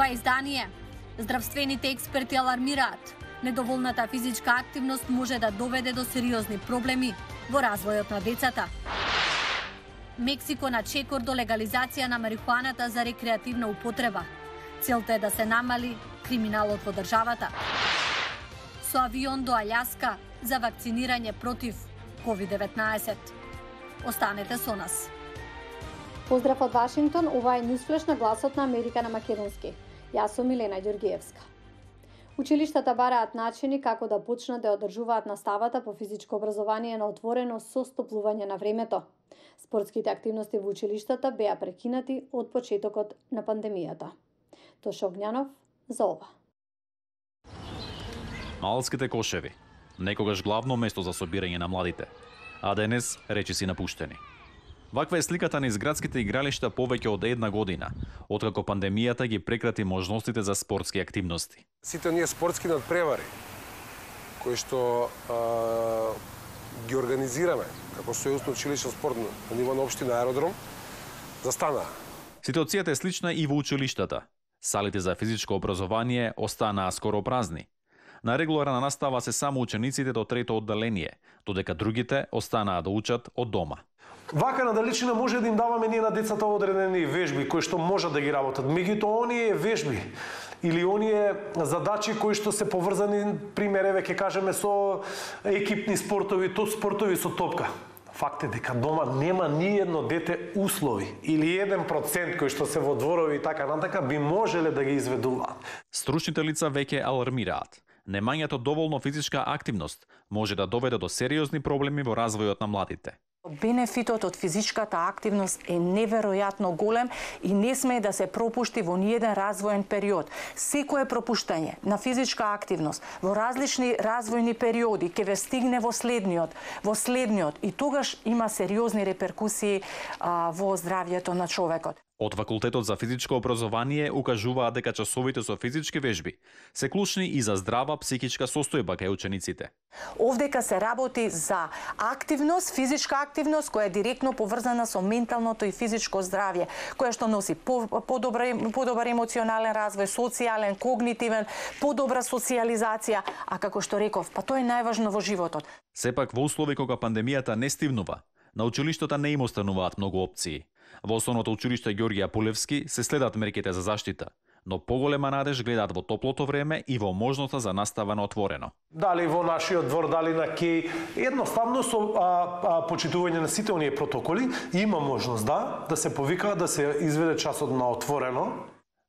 ова издание. Здравствените експерти алармираат. Недоволната физичка активност може да доведе до сериозни проблеми во развојот на децата. Мексико на чекор до легализација на марихуаната за рекреативна употреба. Целта е да се намали криминалот во државата. Со авион до Аљаска за вакцинирање против COVID-19. Останете со нас. Поздрав од Вашингтон, ова е Ньюсфлеш на гласот на Америка на македонски. Јас сум Милена Ѓоргиевска. Училиштата бараат начини како да почнат да одржуваат наставата по физичко образование на отворено со стоплување на времето. Спортските активности во училиштата беа прекинати од почетокот на пандемијата. Тоше Огњанов за ова. Малските кошеви, некогаш главно место за собирање на младите, а денес речиси напуштени. Ваква е сликата на изградските игралишта повеќе од една година, откако пандемијата ги прекрати можностите за спортски активности. Сите оние спортски надпревари кои што ги организираме како сојузно училишен спорт на ниво на општина Аеродром застанаа. Ситуацијата е слична и во училиштата. Салите за физичко образование останаа скоро празни. На регуларна настава се само учениците до трето одделение, додека другите останаа да учат од дома. Вака на далечина може да им даваме ние на децата одредени вежби кои што можат да ги работат. Меѓутоа оние вежби или оние задачи кои што се поврзани, пример еве ќе кажеме со екипни спортови, спортови со топка. Факт е дека дома нема ни едно дете услови или 1% кои што се во дворови и така натака би можеле да ги изведуваат. Стручните лица веќе алармираат. Немањето доволно физичка активност може да доведе до сериозни проблеми во развојот на младите. Бенефитот од физичката активност е неверојатно голем и не сме да се пропушти во ниеден развоен период. Секое пропуштање на физичка активност во различни развојни периоди ќе ве стигне во следниот и тогаш има сериозни реперкусии во здравјето на човекот. Од Факултетот за физичко образование укажуваат дека часовите со физички вежби се клучни и за здрава психичка состојба кај учениците. Овдека се работи за активност, физичка активност која е директно поврзана со менталното и физичко здравје, која што носи подобар емоционален развој, социјален, когнитивен, подобра социјализација, а како што реков, па тоа е најважно во животот. Сепак во услови кога пандемијата не стивнува, на училиштата не им остануваат многу опции. Во Основното училиште Ѓорѓе Апулевски се следат мерките за заштита, но поголема надеж гледаат во топлото време и во можноста за настава на отворено. Дали во нашиот двор, дали на КЕј, едноставно со почитување на сите оние протоколи има можност да се повика да се изведе часот на отворено.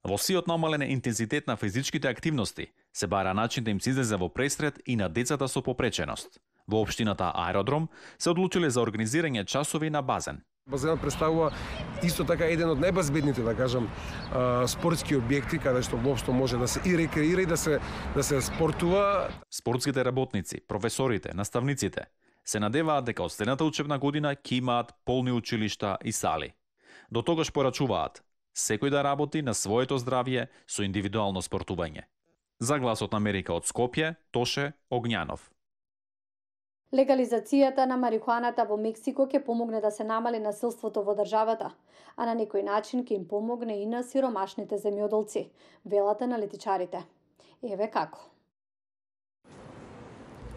Во сиот намален интензитет на физичките активности се бара начин да им се излезе во пресред и на децата со попреченост. Во општината Аеродром се одлучиле за организирање часови на базен. Базенот представува исто така еден од најбезбедните, да кажам, спортски објекти каде што воопшто може да се и рекреира и да се спортува. Спортските работници, професорите, наставниците се надеваат дека од следната учебна година ќе имаат полни училишта и сали. До тогаш порачуваат секој да работи на своето здравје со индивидуално спортување. За Гласот на Америка од Скопје, Тоше Огњанов. Легализацијата на марихуаната во Мексико ќе помогне да се намали насилството во државата, а на некој начин ќе им помогне и на сиромашните земјоделци, велат аналитичарите. Еве како.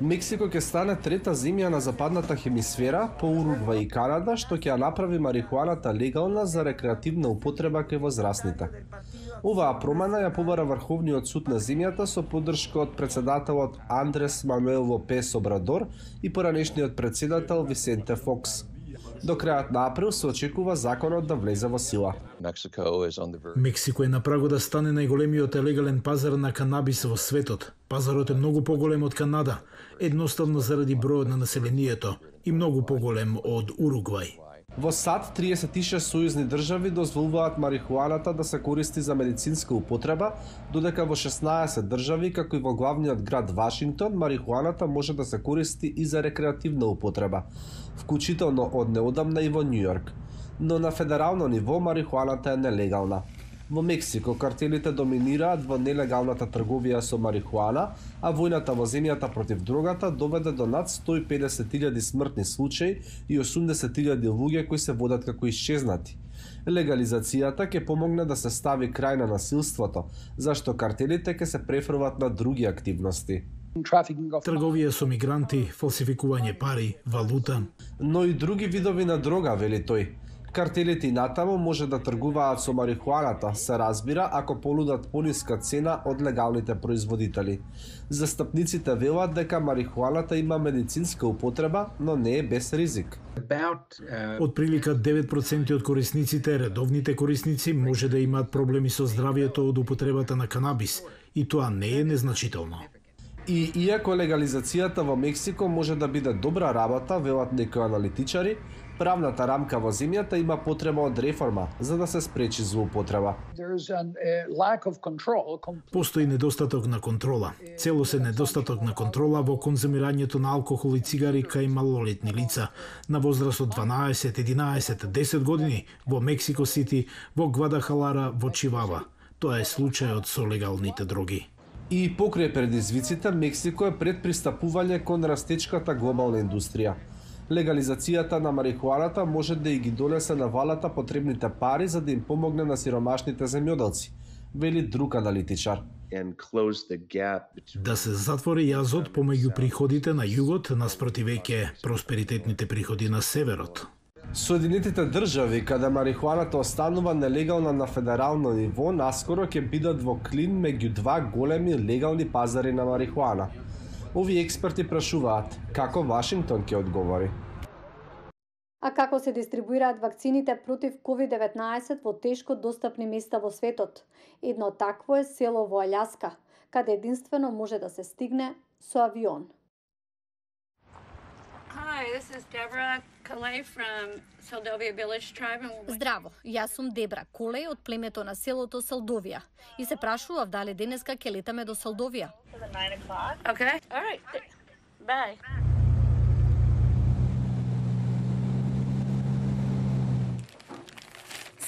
Мексико ќе стане трета земја на западната хемисфера по Уругвај и Канада, што ќе ја направи марихуаната легална за рекреативна употреба кај возрастните. Оваа промена ја побара Врховниот суд на земјата со поддршка од председателот Андрес Мануел Лопес Обрадор и поранешниот председател Висенте Фокс. До крајот на април се очекува законот да влезе во сила. Мексико е на прагу да стане најголемиот легален пазар на канабис во светот. Пазарот е многу поголем од Канада, едноставно заради бројот на населението и многу поголем од Уругвај. Во САД 36 сојузни држави дозволуваат марихуаната да се користи за медицинска употреба, додека во 16 држави, како и во главниот град Вашингтон, марихуаната може да се користи и за рекреативна употреба, вклучително од неодамна и во Њујорк. Но на федерално ниво марихуаната е нелегална. Во Мексико картелите доминираат во нелегалната трговија со марихуана, а војната во земјата против дрогата доведе до над 150.000 смртни случаи и 80.000 луѓе кои се водат како исчезнати. Легализацијата ќе помогне да се стави крај на насилството, зашто картелите ќе се префрлат на други активности. Трговија со мигранти, фалсификување пари, валута. Но и други видови на дрога, вели тој. Картелите и натаму може да тргуваат со марихуаната, се разбира, ако понудат пониска цена од легалните производители. Застапниците велат дека марихуаната има медицинска употреба, но не е без ризик. Од прилика 9% од корисниците, редовните корисници, може да имаат проблеми со здравието од употребата на канабис, и тоа не е незначително. И иако легализацијата во Мексико може да биде добра работа, велат некои аналитичари, правната рамка во земјата има потреба од реформа за да се спречи злоупотреба. Постои недостаток на контрола. Целосен недостаток на контрола во конзумирањето на алкохол и цигари кај малолетни лица на возраст од 12, 11, 10 години во Мексико Сити, во Гвадахалара, во Чивава. Тоа е случајот со легалните дроги. И покрај предизвиците, Мексико е пред пристапување кон растечката глобална индустрија. Легализацијата на марихуаната може да и ги донесе на валата потребните пари за да им помогне на сиромашните земјоделци, вели друг аналитичар. Да се затвори јазот помеѓу приходите на југот наспроти веќе просперитетните приходи на северот. Соединетите држави, каде марихуаната останува нелегална на федерално ниво, наскоро ќе бидат во клин меѓу два големи легални пазари на марихуана. Овие експерти прашуваат како Вашингтон ќе одговори. А како се дистрибуираат вакцините против COVID-19 во тешко достапни места во светот? Едно такво е село во Аљаска, каде единствено може да се стигне со авион. Hi, this is Deborah Calais from Seldovia Village Tribe. Здраво, јас сум Дебра Колеј од племето на селото Селдовија и се прашував дали денеска ќе летаме до Селдовија. Okay. All right. Bye.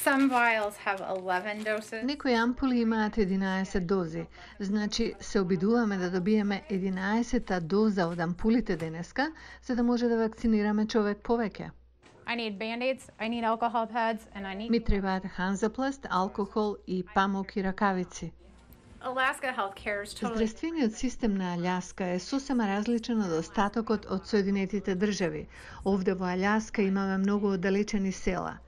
Some vials have 11 doses. Некои ампули имаат 11 дози. Значи, се обидуваме да добиеме 11-та доза од ампулите денеска, за да може да вакцинираме човек повеќе. I need band-aids, I need alcohol pads, and I need... Ми требаат ханзапласт, алкохол и памук и ракавици. Alaska healthcare is totally... Здравствениот систем на Аљаска е сосема различен од остатокот од Соединетите држави. Овде во Аљаска имаме многу оддалечени села.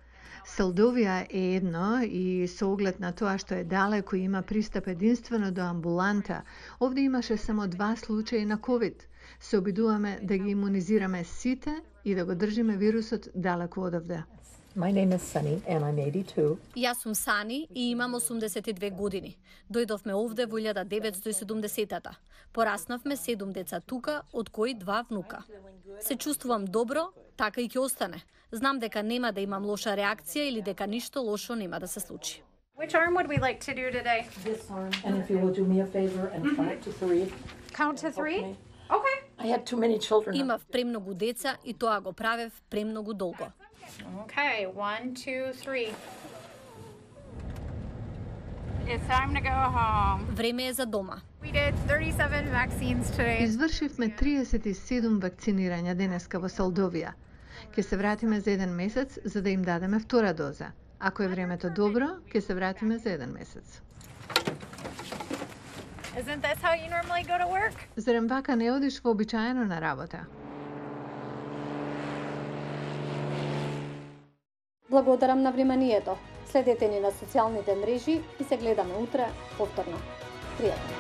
Селдовија е едно и со оглед на тоа што е далеко и има пристап единствено до амбуланта, овде имаше само 2 случаи на COVID. Се обидуваме да ги имунизираме сите и да го држиме вирусот далеко од овде. My name is Sunny and I'm 82. Јас сум Сани и имам 82 години. Дојдовме овде во 1970-та. Пораснавме 7 деца тука, од кои 2 внука. Се чувствувам добро, така и ќе остане. Знам дека нема да имам лоша реакција или дека ништо лошо нема да се случи. Which arm would we like to do today? This arm. And if you will do me a favor and count to 3. Count to 3? Okay. I had too many children. Имав премногу деца и тоа го правев премногу долго. Okay, 1, 2, 3. It's time to go home. Време е за дома. We did 37 vaccines today. Извршивме 37 вакцинирања денеска во Селдовија. Ќе се вратиме за 1 месец за да им дадеме втора доза. Ако е времето добро, ќе се вратиме за 1 месец. Isn't this how you normally go to work? Зарем вака не одиш вообичаено на работа? Благодарам на вниманието. Следете ни на социјалните мрежи и се гледаме утре повторно. Пријатно.